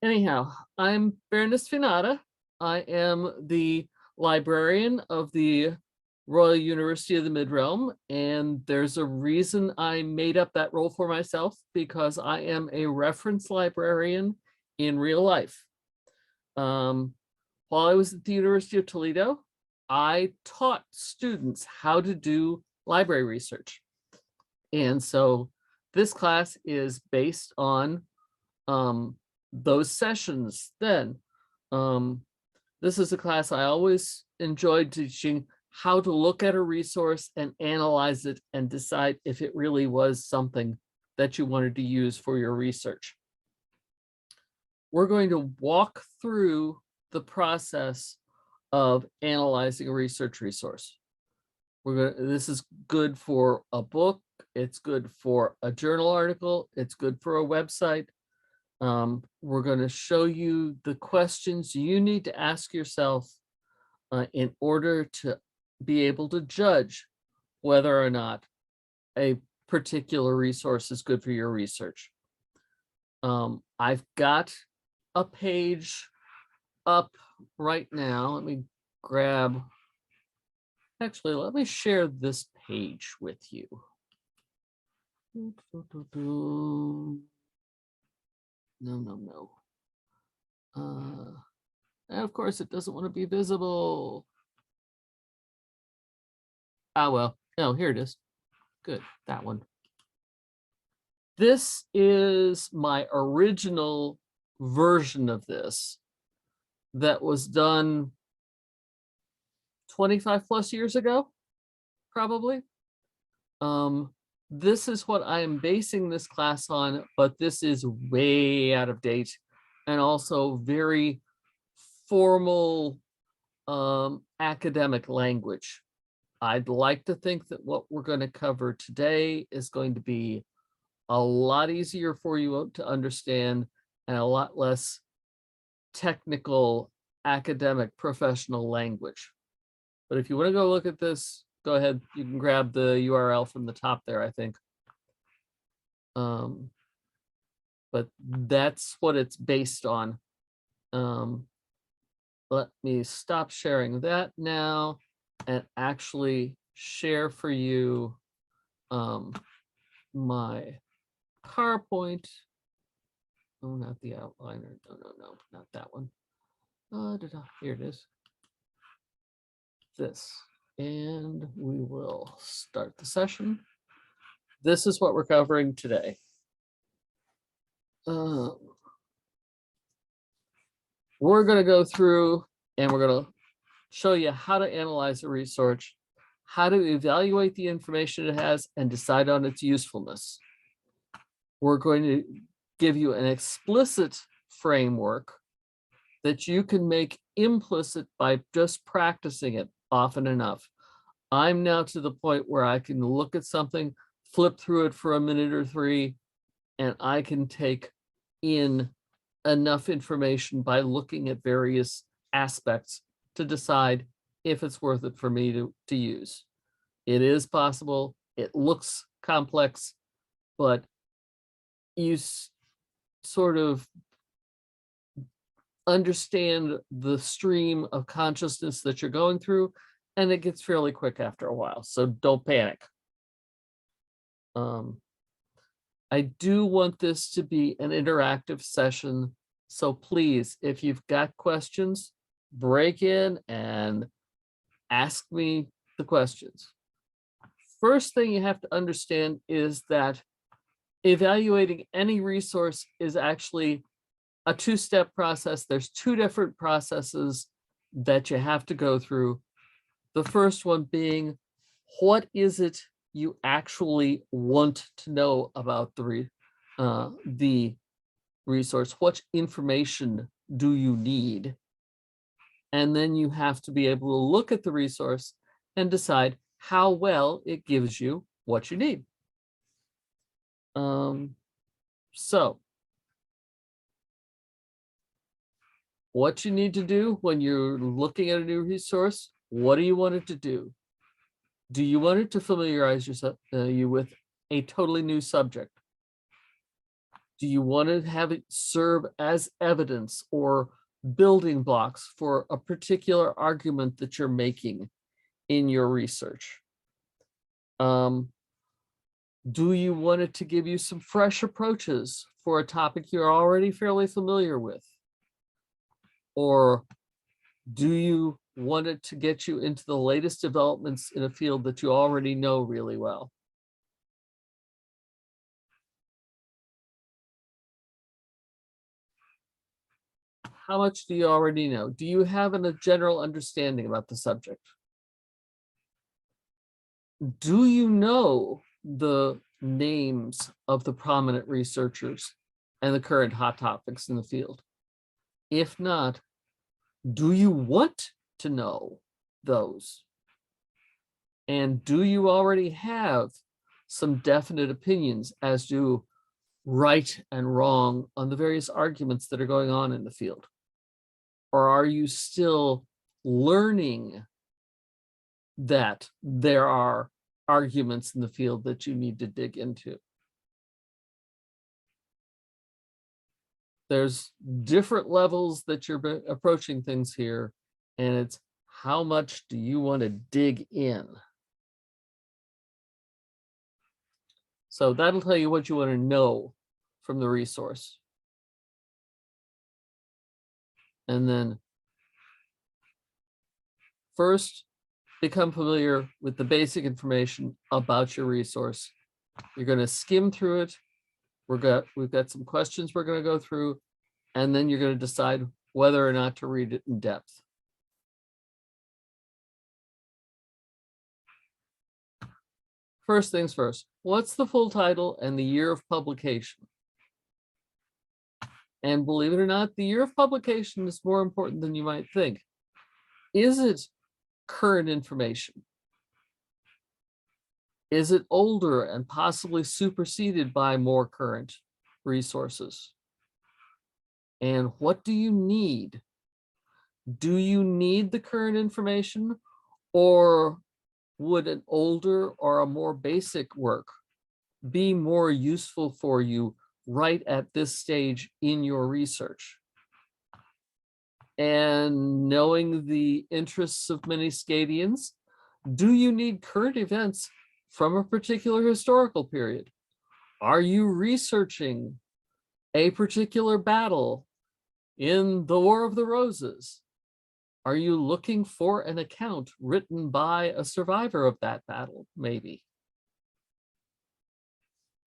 Anyhow, I'm Baroness Fiadnata. I am the librarian of the Royal University of the Mid-Realm, and there's a reason I made up that role for myself, because I am a reference librarian in real life. While I was at the University of Toledo, I taught students how to do library research. And so this class is based on those sessions then. This is a class I always enjoyed teaching, how to look at a resource and analyze it and decide if it really was something that you wanted to use for your research. We're going to walk through the process of analyzing a research resource. This is good for a book, it's good for a journal article, it's good for a website. We're going to show you the questions you need to ask yourself in order to be able to judge whether or not a particular resource is good for your research. I've got a page up right now. Let me grab, actually, let me share this page with you. No. And of course, it doesn't want to be visible. Ah, well, no, here it is. Good, that one. This is my original version of this that was done 25 plus years ago, probably. This is what I am basing this class on, but this is way out of date and also very formal academic language. I'd like to think that what we're going to cover today is going to be a lot easier for you to understand and a lot less technical, academic, professional language. But if you want to go look at this, go ahead. You can grab the URL from the top there, I think. But that's what it's based on. Let me stop sharing that now and actually share for you my PowerPoint. Oh, not the outliner. No, not that one. Here it is. This. And we will start the session. This is what we're covering today. We're going to go through and we're going to show you how to analyze a research, how to evaluate the information it has and decide on its usefulness. We're going to give you an explicit framework that you can make implicit by just practicing it often enough. I'm now to the point where I can look at something, flip through it for a minute or three, and I can take in enough information by looking at various aspects to decide if it's worth it for me to use. It is possible. It looks complex, but you sort of understand the stream of consciousness that you're going through, and it gets fairly quick after a while, so don't panic. I do want this to be an interactive session, so please, if you've got questions, break in and ask me the questions. First thing you have to understand is that evaluating any resource is actually a two-step process. There's two different processes that you have to go through. The first one being, what is it you actually want to know about the resource? What information do you need? And then you have to be able to look at the resource and decide how well it gives you what you need. So what you need to do when you're looking at a new resource, what do you want it to do? Do you want it to familiarize you with a totally new subject? Do you want to have it serve as evidence or building blocks for a particular argument that you're making in your research? Do you want it to give you some fresh approaches for a topic you're already fairly familiar with? Or do you want it to get you into the latest developments in a field that you already know really well? How much do you already know? Do you have a general understanding about the subject? Do you know the names of the prominent researchers and the current hot topics in the field? If not, do you want to know those? And do you already have some definite opinions as to right and wrong on the various arguments that are going on in the field? Or are you still learning that there are arguments in the field that you need to dig into? There's different levels that you're approaching things here, and it's how much do you want to dig in? So that'll tell you what you want to know from the resource. And then first, become familiar with the basic information about your resource. You're going to skim through it. We've got some questions we're going to go through, and then you're going to decide whether or not to read it in depth. First things first, what's the full title and the year of publication? And believe it or not, the year of publication is more important than you might think. Is it current information? Is it older and possibly superseded by more current resources? And what do you need? Do you need the current information, or would an older or a more basic work be more useful for you right at this stage in your research? And knowing the interests of many Scadians, do you need current events from a particular historical period? Are you researching a particular battle in the War of the Roses? Are you looking for an account written by a survivor of that battle, maybe?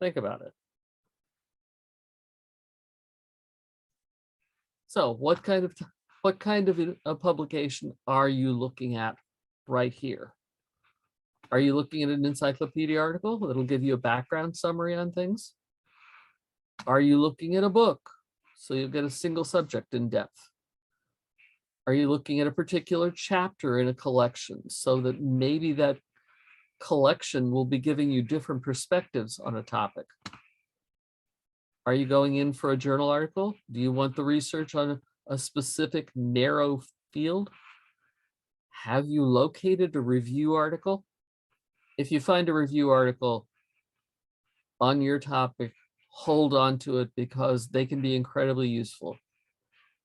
Think about it. So what kind of a publication are you looking at right here? Are you looking at an encyclopedia article that'll give you a background summary on things? Are you looking at a book so you'll get a single subject in depth? Are you looking at a particular chapter in a collection so that maybe that collection will be giving you different perspectives on a topic? Are you going in for a journal article? Do you want the research on a specific narrow field? Have you located a review article? If you find a review article on your topic, hold on to it because they can be incredibly useful.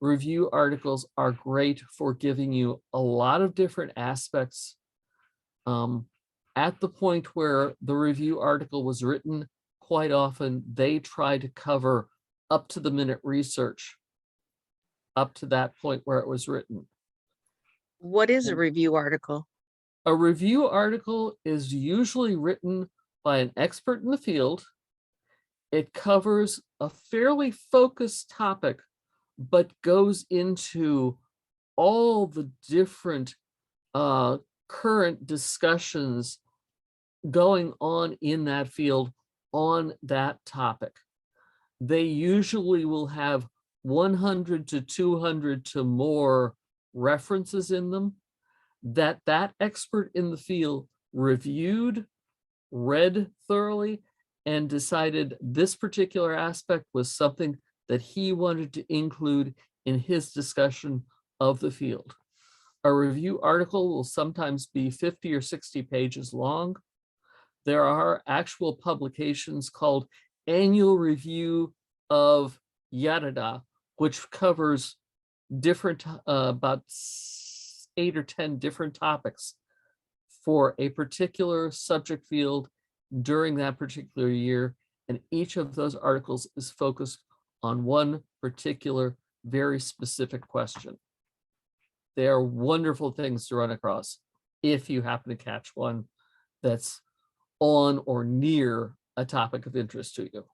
Review articles are great for giving you a lot of different aspects. At the point where the review article was written, quite often they try to cover up to the minute research up to that point where it was written. What is a review article? A review article is usually written by an expert in the field. It covers a fairly focused topic, but goes into all the different current discussions going on in that field on that topic. They usually will have 100 to 200 to more references in them that expert in the field reviewed, read thoroughly, and decided this particular aspect was something that he wanted to include in his discussion of the field. A review article will sometimes be 50 or 60 pages long. There are actual publications called annual review of Yadada, which covers different, about 8 or 10 different topics for a particular subject field during that particular year. And each of those articles is focused on one particular, very specific question. They are wonderful things to run across if you happen to catch one that's on or near a topic of interest to you.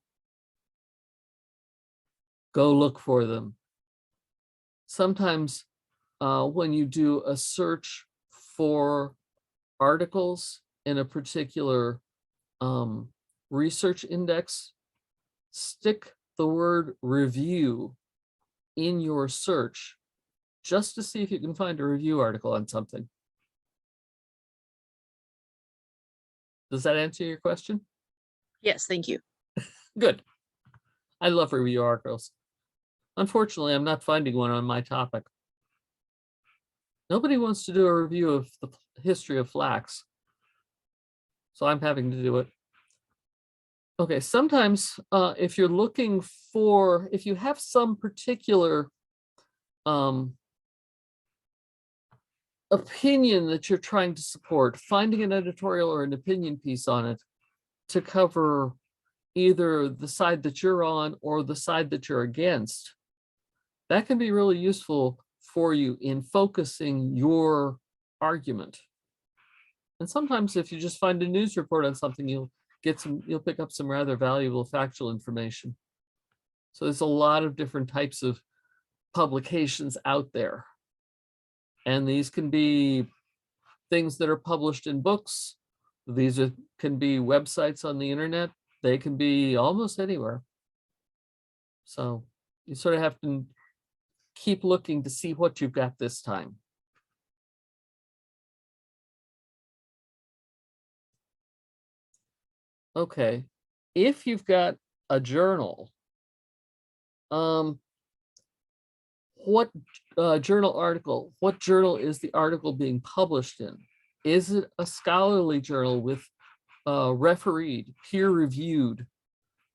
Go look for them. Sometimes when you do a search for articles in a particular research index, stick the word review in your search just to see if you can find a review article on something. Does that answer your question? Yes, thank you. Good. I love review articles. Unfortunately, I'm not finding one on my topic. Nobody wants to do a review of the history of flax, so I'm having to do it. Okay, sometimes if you're looking for, if you have some particular opinion that you're trying to support, finding an editorial or an opinion piece on it to cover either the side that you're on or the side that you're against, that can be really useful for you in focusing your argument. And sometimes if you just find a news report on something, you'll pick up some rather valuable factual information. So there's a lot of different types of publications out there. And these can be things that are published in books. These can be websites on the internet. They can be almost anywhere. So you sort of have to keep looking to see what you've got this time. Okay, if you've got a journal, what journal article, what journal is the article being published in? Is it a scholarly journal with refereed, peer-reviewed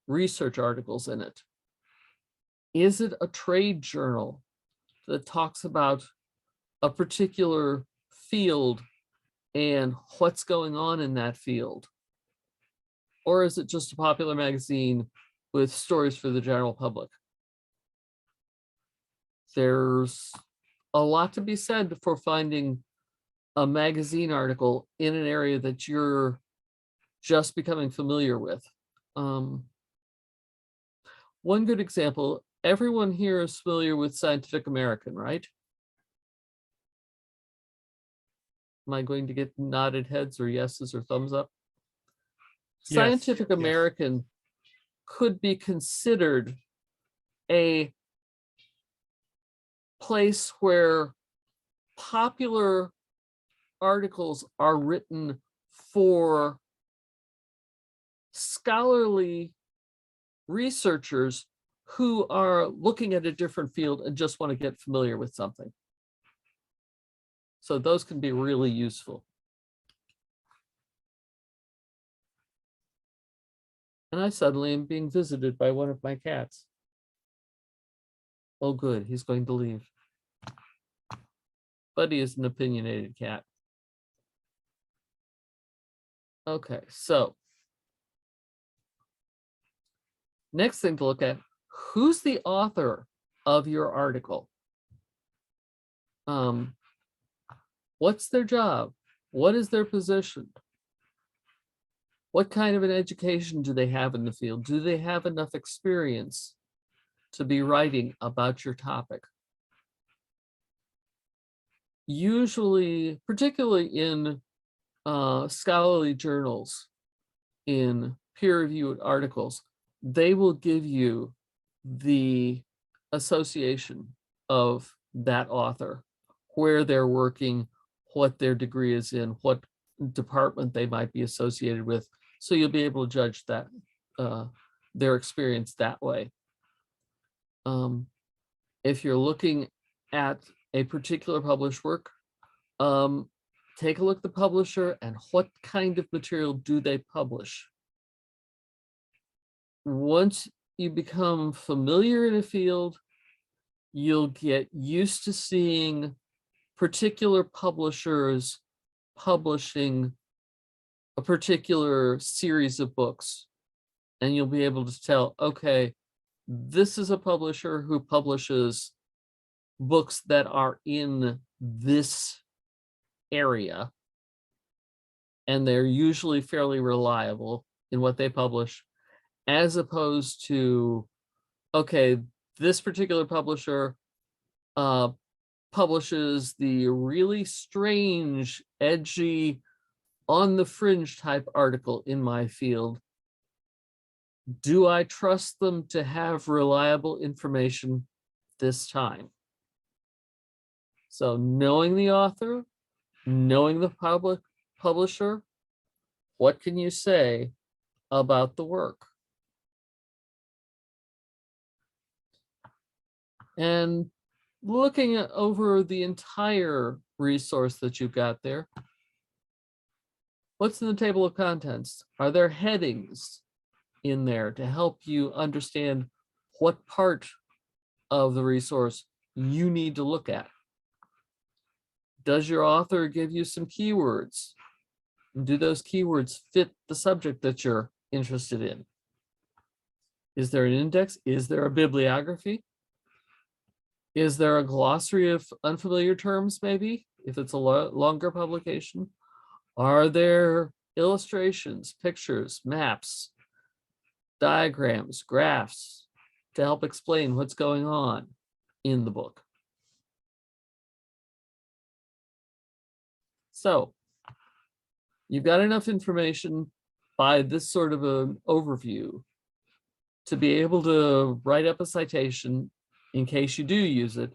research articles in it? Is it a trade journal that talks about a particular field and what's going on in that field? Or is it just a popular magazine with stories for the general public? There's a lot to be said for finding a magazine article in an area that you're just becoming familiar with. One good example, everyone here is familiar with Scientific American, right? Am I going to get nodded heads or yeses or thumbs up? Yes, Scientific yes. American could be considered a place where popular articles are written for scholarly researchers who are looking at a different field and just want to get familiar with something. So those can be really useful. And I suddenly am being visited by one of my cats. Oh, good, he's going to leave. Buddy is an opinionated cat. Okay, so next thing to look at, who's the author of your article? What's their job? What is their position? What kind of an education do they have in the field? Do they have enough experience to be writing about your topic? Usually, particularly in scholarly journals, in peer-reviewed articles, they will give you the association of that author, where they're working, what their degree is in, what department they might be associated with. So you'll be able to judge that their experience that way. If you're looking at a particular published work, take a look at the publisher and what kind of material do they publish. Once you become familiar in a field, you'll get used to seeing particular publishers publishing a particular series of books. And you'll be able to tell, okay, this is a publisher who publishes books that are in this area, and they're usually fairly reliable in what they publish, as opposed to, okay, this particular publisher publishes the really strange, edgy, on the fringe type article in my field. Do I trust them to have reliable information this time? So knowing the author, knowing the publisher, what can you say about the work? And looking over the entire resource that you've got there, what's in the table of contents? Are there headings in there to help you understand what part of the resource you need to look at? Does your author give you some keywords? Do those keywords fit the subject that you're interested in? Is there an index? Is there a bibliography? Is there a glossary of unfamiliar terms, maybe, if it's a longer publication? Are there illustrations, pictures, maps, diagrams, graphs to help explain what's going on in the book? So you've got enough information by this sort of an overview to be able to write up a citation in case you do use it.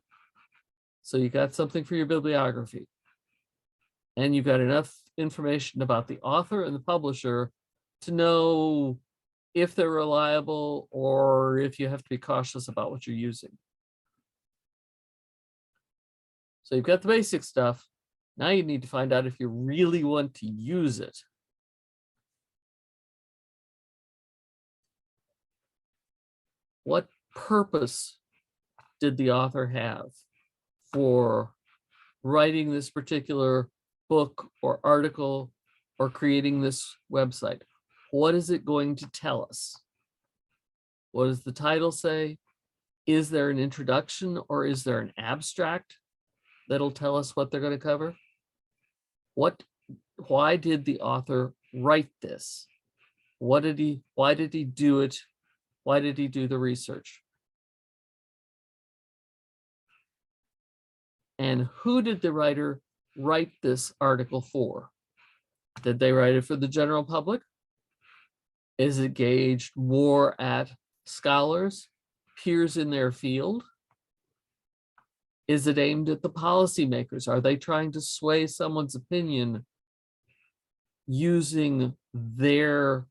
So you got something for your bibliography. And you've got enough information about the author and the publisher to know if they're reliable or if you have to be cautious about what you're using. So you've got the basic stuff. Now you need to find out if you really want to use it. What purpose did the author have for writing this particular book or article or creating this website? What is it going to tell us? What does the title say? Is there an introduction or is there an abstract that'll tell us what they're going to cover? Why did the author write this? Why did he do it? Why did he do the research? And who did the writer write this article for? Did they write it for the general public? Is it gauged more at scholars, peers in their field? Is it aimed at the policymakers? Are they trying to sway someone's opinion using their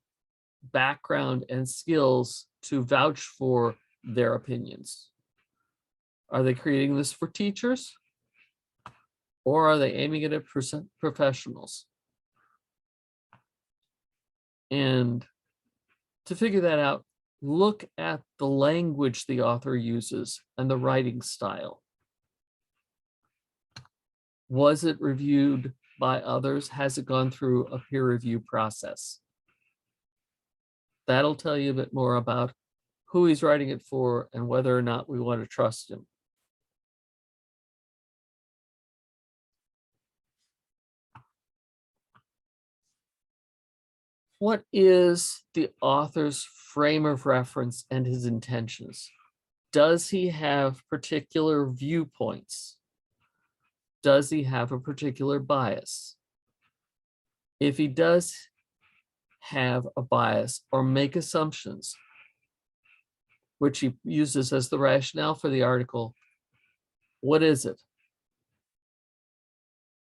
background and skills to vouch for their opinions? Are they creating this for teachers? Or are they aiming it at professionals? And to figure that out, look at the language the author uses and the writing style. Was it reviewed by others? Has it gone through a peer review process? That'll tell you a bit more about who he's writing it for and whether or not we want to trust him. What is the author's frame of reference and his intentions? Does he have particular viewpoints? Does he have a particular bias? If he does have a bias or make assumptions, which he uses as the rationale for the article, what is it?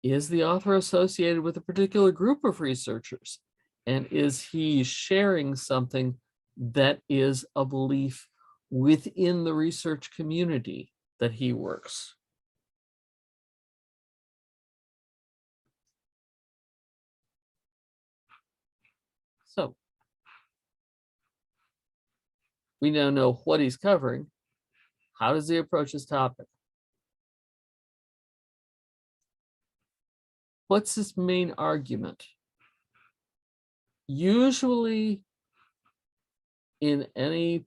Is the author associated with a particular group of researchers? And is he sharing something that is a belief within the research community that he works? So We now know what he's covering. How does he approach his topic? What's his main argument? Usually in any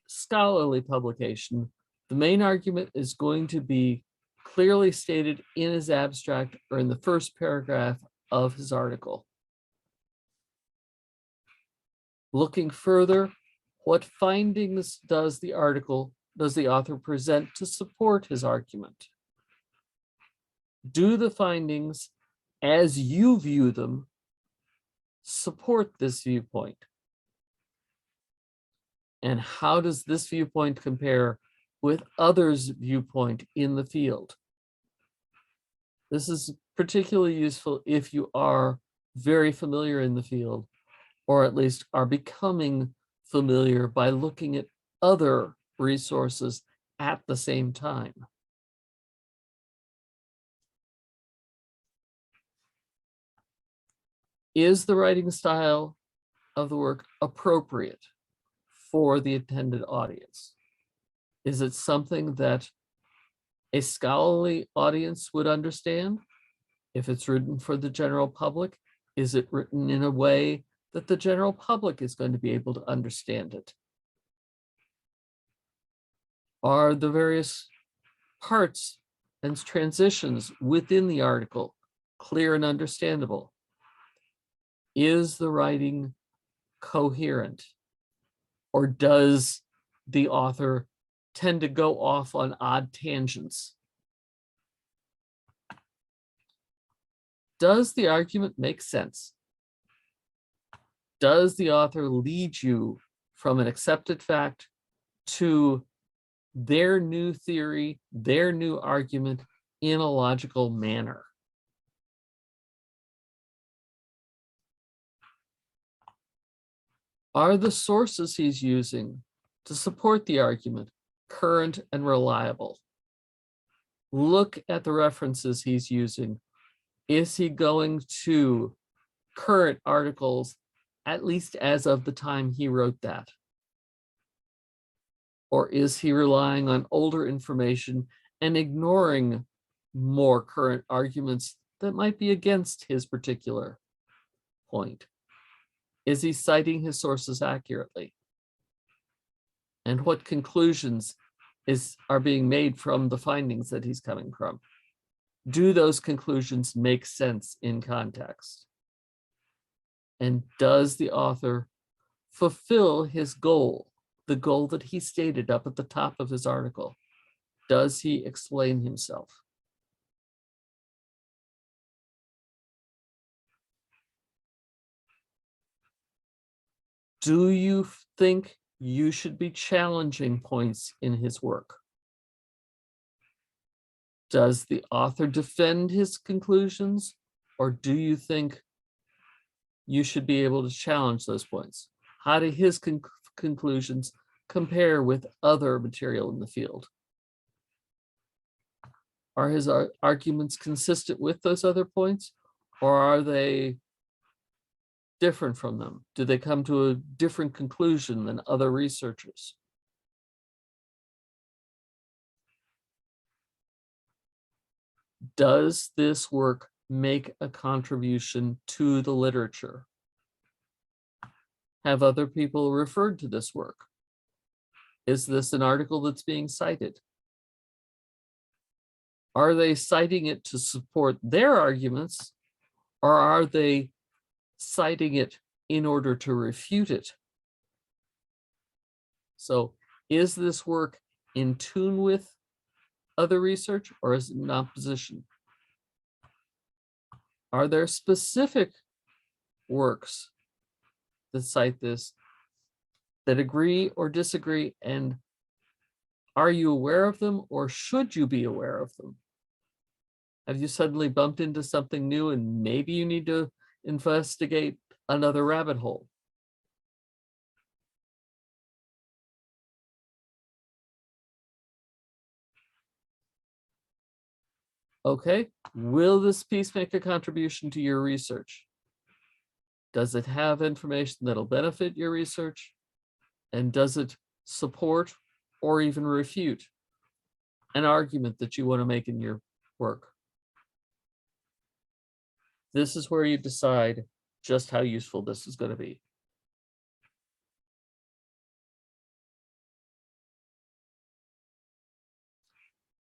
scholarly publication, the main argument is going to be clearly stated in his abstract or in the first paragraph of his article. Looking further, what findings does the author present to support his argument? Do the findings, as you view them, support this viewpoint? And how does this viewpoint compare with others' viewpoint in the field? This is particularly useful if you are very familiar in the field, or at least are becoming familiar by looking at other resources at the same time. Is the writing style of the work appropriate for the intended audience? Is it something that a scholarly audience would understand? If it's written for the general public, is it written in a way that the general public is going to be able to understand it? Are the various parts and transitions within the article clear and understandable? Is the writing coherent? Or does the author tend to go off on odd tangents? Does the argument make sense? Does the author lead you from an accepted fact to their new theory, their new argument in a logical manner? Are the sources he's using to support the argument current and reliable? Look at the references he's using. Is he going to current articles, at least as of the time he wrote that? Or is he relying on older information and ignoring more current arguments that might be against his particular point? Is he citing his sources accurately? And what conclusions are being made from the findings that he's coming from? Do those conclusions make sense in context? And does the author fulfill his goal, the goal that he stated up at the top of his article? Does he explain himself? Do you think you should be challenging points in his work? Does the author defend his conclusions, or do you think you should be able to challenge those points? How do his conclusions compare with other material in the field? Are his arguments consistent with those other points, or are they different from them? Do they come to a different conclusion than other researchers? Does this work make a contribution to the literature? Have other people referred to this work? Is this an article that's being cited? Are they citing it to support their arguments, or are they citing it in order to refute it? So is this work in tune with other research, or is it in opposition? Are there specific works that cite this that agree or disagree, and are you aware of them, or should you be aware of them? Have you suddenly bumped into something new and maybe you need to investigate another rabbit hole? Okay, will this piece make a contribution to your research? Does it have information that'll benefit your research? And does it support or even refute an argument that you want to make in your work? This is where you decide just how useful this is going to be.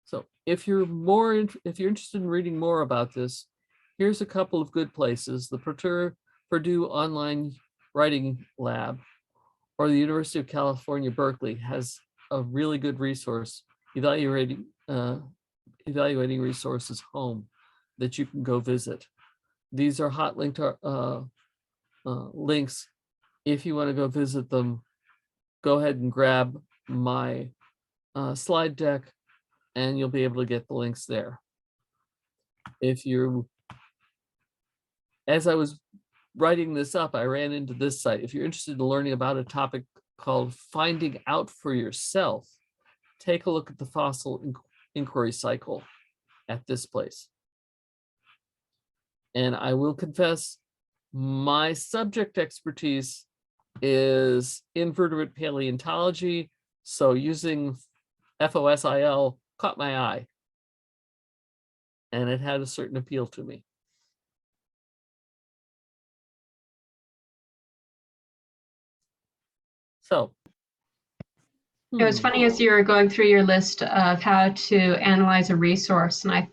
So if you're interested in reading more about this, here's a couple of good places: the Purdue Online Writing Lab or the University of California, Berkeley has a really good resource, evaluating resources home, that you can go visit. These are hot linked links. If you want to go visit them, go ahead and grab my slide deck and you'll be able to get the links there. As I was writing this up, I ran into this site. If you're interested in learning about a topic called finding out for yourself, take a look at the fossil inquiry cycle at this place. And I will confess, my subject expertise is invertebrate paleontology, so using FOSIL caught my eye, and it had a certain appeal to me. So It was funny as you were going through your list of how to analyze a resource, and I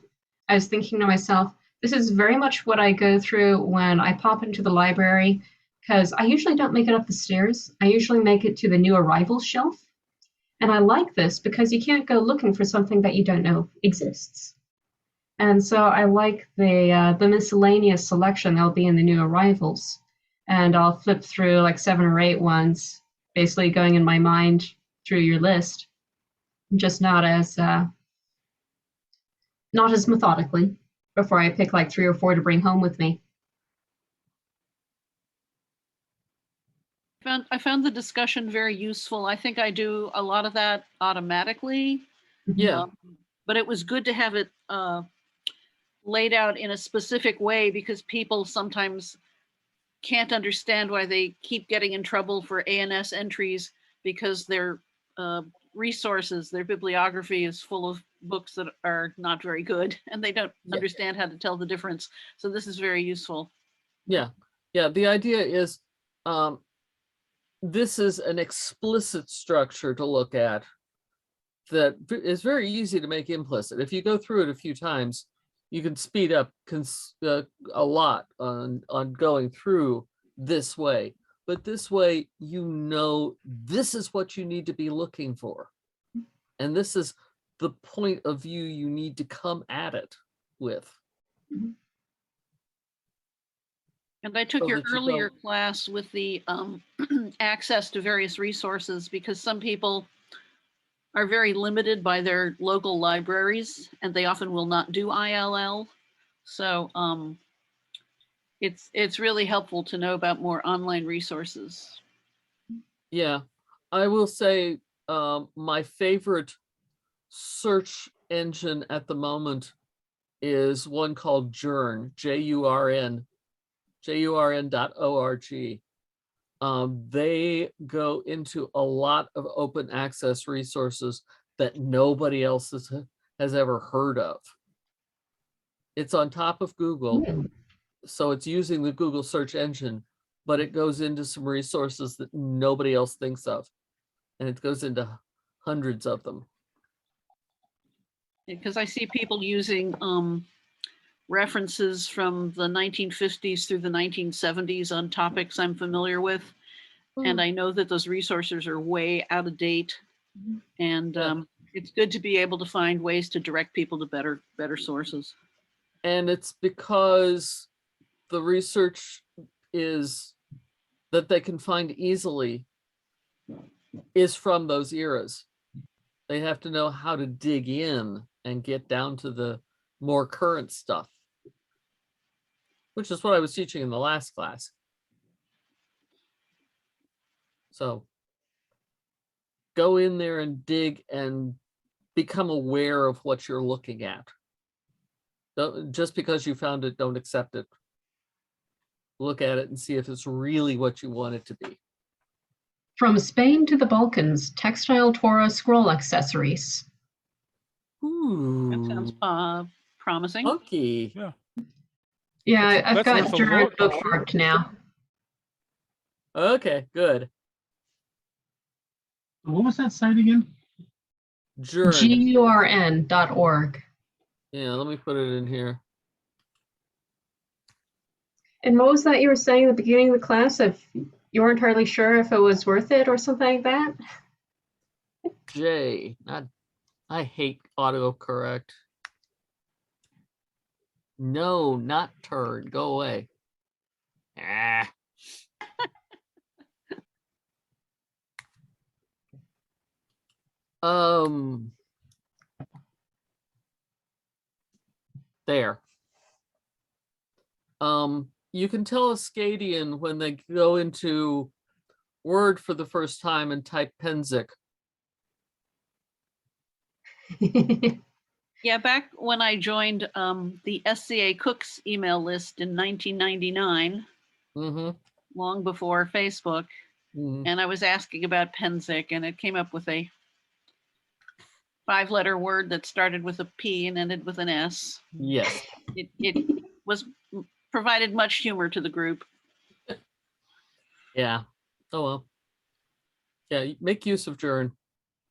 was thinking to myself, this is very much what I go through when I pop into the library, because I usually don't make it up the stairs. I usually make it to the new arrivals shelf. And I like this because you can't go looking for something that you don't know exists. And so I like the miscellaneous selection that'll be in the new arrivals. And I'll flip through like 7 or 8 ones, basically going in my mind through your list, just not as methodically, before I pick like 3 or 4 to bring home with me. I found the discussion very useful. I think I do a lot of that automatically. yeah, But it was good to have it laid out in a specific way, because people sometimes can't understand why they keep getting in trouble for ANS entries, because their resources, their bibliography is full of books that are not very good, and they don't understand how to tell the difference. So this is very useful. yeah. The idea is this is an explicit structure to look at that is very easy to make implicit. If you go through it a few times, you can speed up a lot on going through this way. But this way, you know, this is what you need to be looking for. And this is the point of view you need to come at it with. And I took So your that you earlier don't- class with the access to various resources, because some people are very limited by their local libraries, and they often will not do ILL. So it's really helpful to know about more online resources. Yeah, I will say my favorite search engine at the moment is one called Jurn, Jurn, jurn.org. They go into a lot of open access resources that nobody else has ever heard of. It's on top of Google, so it's using the Google search engine, but it goes into some resources that nobody else thinks of, and it goes into hundreds of them. Because I see people using references from the 1950s through the 1970s on topics I'm familiar with. And I know that those resources are way out of date. And it's good to be able to find ways to direct people to better sources. And it's because the research is that they can find easily is from those eras. They have to know how to dig in and get down to the more current stuff, which is what I was teaching in the last class. So go in there and dig and become aware of what you're looking at. Just because you found it, don't accept it. Look at it and see if it's really what you want it to be. From Spain to the Balkans, textile Torah scroll accessories. That sounds Ooh, promising. funky. Yeah. Yeah, I've That's got worth a Jared look, I'm sure. bookmarked now. Okay, good. What was that site again? Journ. GURN.org. Yeah, let me put it in here. And what was that you were saying at the beginning of the class? If you weren't entirely sure if it was worth it or something like that? J, not, I hate autocorrect. No, not turd. Go away. Ah. Um. There. You can tell a Scadian when they go into Word for the first time and type Penzic. Yeah, back when I joined the SCA Cooks email list in 1999, Mm-hmm. long before Facebook, Mm-hmm. and I was asking about Penzic, and it came up with a 5-letter word that started with a P and ended with an S. Yes. It was provided much humor to the group. Yeah. Oh well. Yeah, make use of Journ.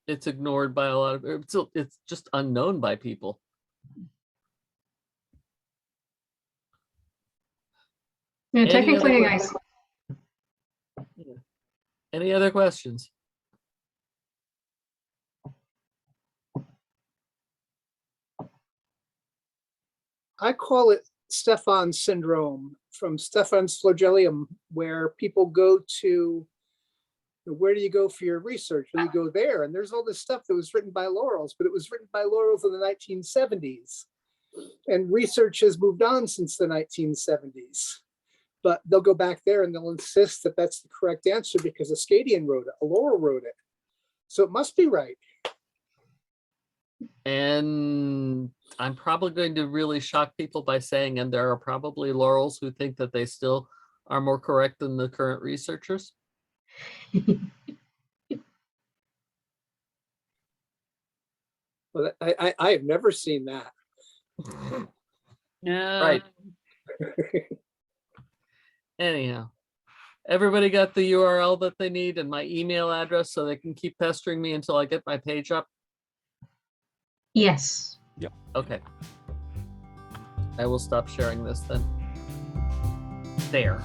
It's ignored by a lot of it's just unknown by people. Yeah, Any other technically, que- Any other questions? I call it Stefan syndrome from Stefan's flagellum, where people go to, where do you go for your research? Well, you go there, and there's all this stuff that was written by Laurels, but it was written by Laurels in the 1970s. And research has moved on since the 1970s. But they'll go back there and they'll insist that that's the correct answer because a Scadian wrote it, a Laurel wrote it. So it must be right. And I'm probably going to really shock people by saying, and there are probably Laurels who think that they still are more correct than the current researchers. Well, I have never seen that. No. Right. Anyhow, everybody got the URL that they need and my email address so they can keep pestering me until I get my page up. yes. Okay. I will stop sharing this then. There.